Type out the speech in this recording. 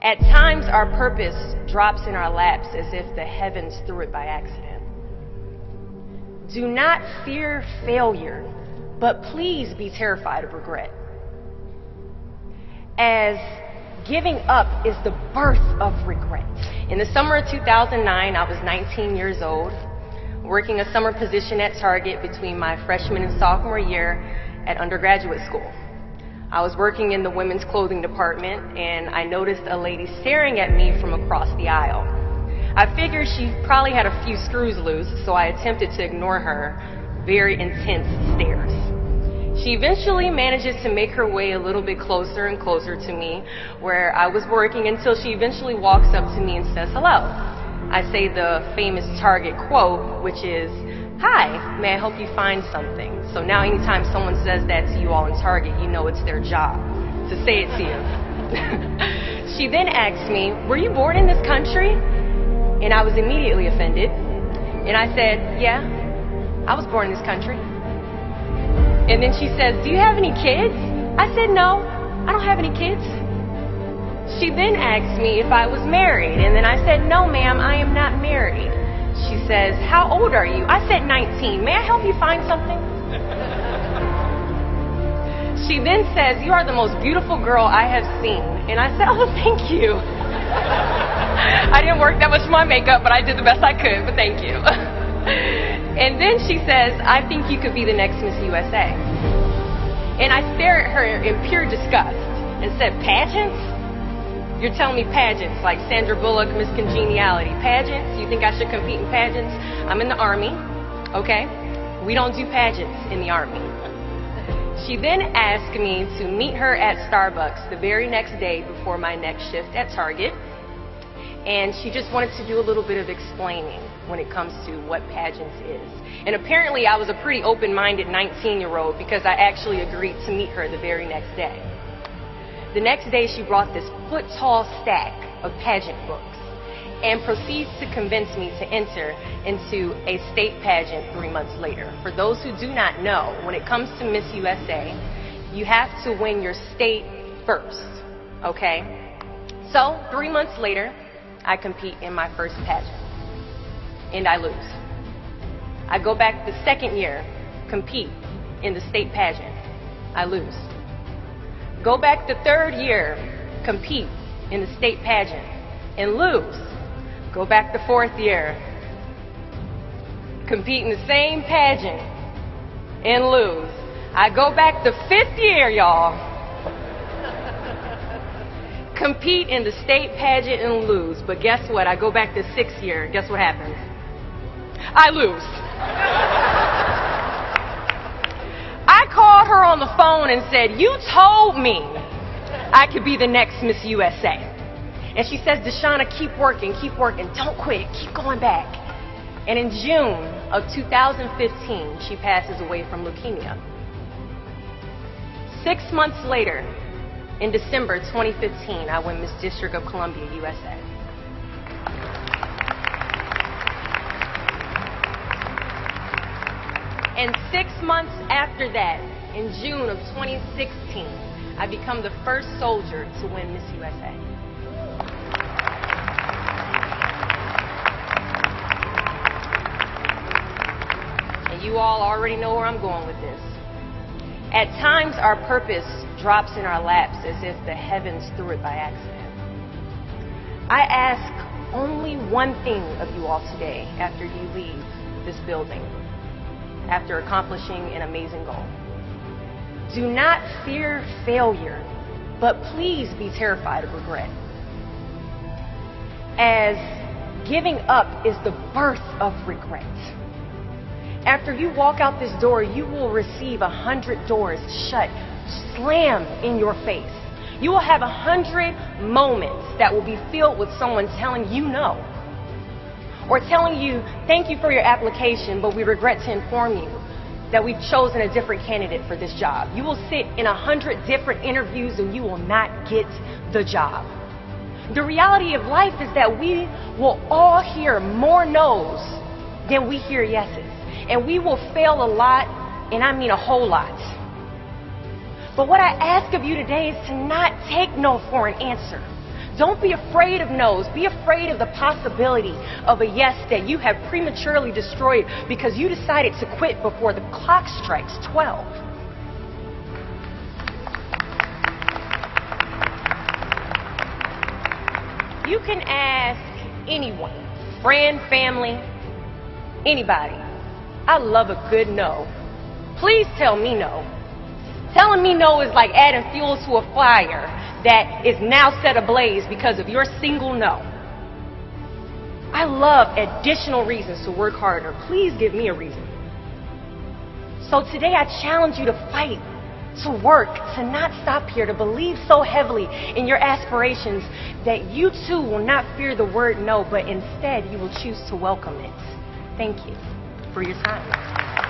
At times, our purpose drops in our laps as if the heavens threw it by accident. Do not fear failure, but please be terrified of regret. As giving up is the birth of regret. In the summer of 2009, I was 19 years old, working a summer position at Target between my freshman and sophomore year at undergraduate school. I was working in the women's clothing department, and I noticed a lady staring at me from across the aisle. I figured she probably had a few screws loose, so I attempted to ignore her very intense stares. She eventually manages to make her way a little bit closer and closer to me where I was working until she eventually walks up to me and says hello. I say the famous Target quote, which is, "Hi, may I help you find something?" So now anytime someone says that to you all in Target, you know it's their job to say it to you. She then asks me, "Were you born in this country?" And I was immediately offended. And I said, "Yeah, I was born in this country." And then she says, "Do you have any kids?" I said, "No, I don't have any kids." She then asked me if I was married. And then I said, "No, ma'am, I am not married." She says, "How old are you?" I said, 19. "May I help you find something?" She then says, "You are the most beautiful girl I have seen." And I said, "Oh, thank you." I didn't work that much for my makeup, but I did the best I could, but thank you. And then she says, "I think you could be the next Miss USA." And I stare at her in pure disgust and said, "Pageants? You're telling me pageants like Sandra Bullock, Miss Congeniality. Pageants? You think I should compete in pageants? I'm in the Army, okay? We don't do pageants in the Army." She then asked me to meet her at Starbucks the very next day before my next shift at Target. And she just wanted to do a little bit of explaining when it comes to what pageants is. And apparently I was a pretty open-minded 19-year-old because I actually agreed to meet her the very next day. The next day she brought this foot-tall stack of pageant books and proceeds to convince me to enter into a state pageant 3 months later. For those who do not know, when it comes to Miss USA, you have to win your state first, okay? So 3 months later, I compete in my first pageant, and I lose. I go back the second year, compete in the state pageant. I lose. Go back the third year, compete in the state pageant, and lose. Go back the fourth year, compete in the same pageant, and lose. I go back the fifth year, y'all, compete in the state pageant and lose. But guess what? I go back the sixth year. Guess what happens? I lose. I called her on the phone and said, "You told me I could be the next Miss USA." And she says, "Deshauna, keep working, don't quit, keep going back." And in June of 2015, she passes away from leukemia. 6 months later, in December 2015, I win Miss District of Columbia, USA. And 6 months after that, in June of 2016, I become the first soldier to win Miss USA. And you all already know where I'm going with this. At times, our purpose drops in our laps as if the heavens threw it by accident. I ask only one thing of you all today after you leave this building, after accomplishing an amazing goal. Do not fear failure, but please be terrified of regret. As giving up is the birth of regret. After you walk out this door, you will receive 100 doors shut, slam in your face. You will have 100 moments that will be filled with someone telling you no, or telling you, "Thank you for your application, but we regret to inform you that we've chosen a different candidate for this job." You will sit in 100 different interviews and you will not get the job. The reality of life is that we will all hear more no's than we hear yeses. And we will fail a lot, and I mean a whole lot. But what I ask of you today is to not take no for an answer. Don't be afraid of no's. Be afraid of the possibility of a yes that you have prematurely destroyed because you decided to quit before the clock strikes 12. You can ask anyone, friend, family, anybody. I love a good no. Please tell me no. Telling me no is like adding fuel to a fire that is now set ablaze because of your single no. I love additional reasons to work harder. Please give me a reason. So today I challenge you to fight, to work, to not stop here, to believe so heavily in your aspirations that you too will not fear the word no, but instead you will choose to welcome it. Thank you for your time.